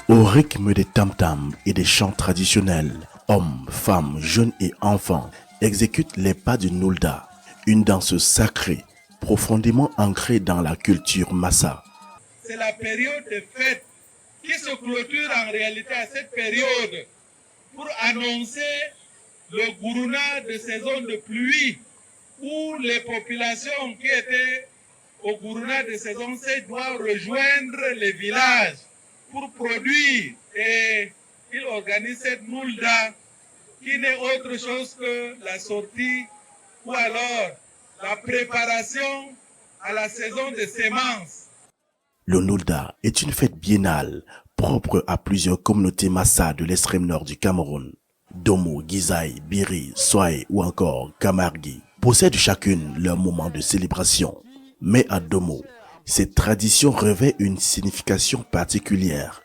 Au rythme des tam-tams et des chants traditionnels, hommes, femmes, jeunes et enfants exécutent les pas du Noulda, une danse sacrée, profondément ancrée dans la culture Massa. C'est la période de fête qui se clôture en réalité à cette période pour annoncer le Gourouna de saison de pluie où les populations qui étaient au Gourouna de saison 7 doivent rejoindre les villages pour produire. Et ils organisent cette Noulda qui n'est autre chose que la sortie ou alors la préparation à la saison de semences. Le Noulda est une fête biennale propre à plusieurs communautés Massa de l'extrême nord du Cameroun. Domo, Gizaï, Biri, Soaï ou encore Kamargi possèdent chacune leur moment de célébration. Mais à Domo, cette tradition revêt une signification particulière.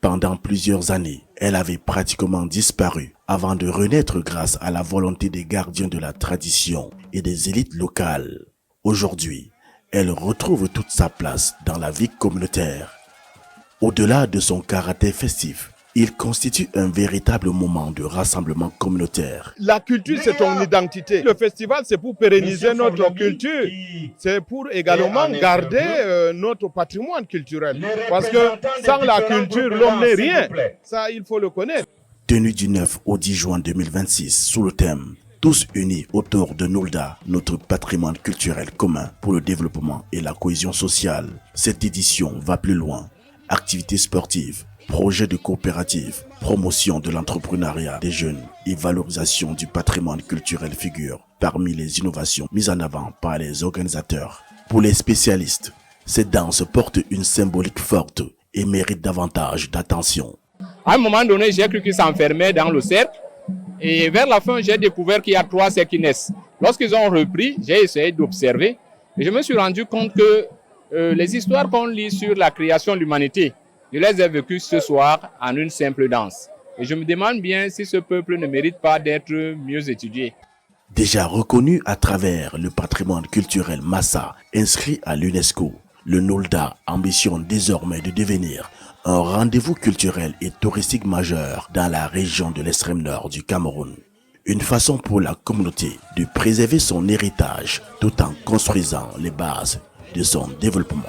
Pendant plusieurs années, elle avait pratiquement disparu avant de renaître grâce à la volonté des gardiens de la tradition et des élites locales. Aujourd'hui, elle retrouve toute sa place dans la vie communautaire. Au-delà de son caractère festif, il constitue un véritable moment de rassemblement communautaire. La culture, c'est ton identité. Le festival, c'est pour pérenniser notre culture. C'est pour également garder notre patrimoine culturel. Parce que sans la culture, l'homme n'est rien. Ça, il faut le connaître. Tenu du 9 au 10 juin 2026 sous le thème « Tous unis autour de Noulda, notre patrimoine culturel commun pour le développement et la cohésion sociale », cette édition va plus loin. Activités sportives, projets de coopérative, promotion de l'entrepreneuriat des jeunes et valorisation du patrimoine culturel figurent parmi les innovations mises en avant par les organisateurs. Pour les spécialistes, cette danse porte une symbolique forte et mérite davantage d'attention. À un moment donné, j'ai cru qu'ils s'enfermaient dans le cercle et vers la fin, j'ai découvert qu'il y a 3 cercles qui naissent. Lorsqu'ils ont repris, j'ai essayé d'observer et je me suis rendu compte que les histoires qu'on lit sur la création de l'humanité, je les ai vécues ce soir en une simple danse. Et je me demande bien si ce peuple ne mérite pas d'être mieux étudié. Déjà reconnu à travers le patrimoine culturel Massa inscrit à l'UNESCO, le Noulda ambitionne désormais de devenir un rendez-vous culturel et touristique majeur dans la région de l'extrême nord du Cameroun. Une façon pour la communauté de préserver son héritage tout en construisant les bases de son développement.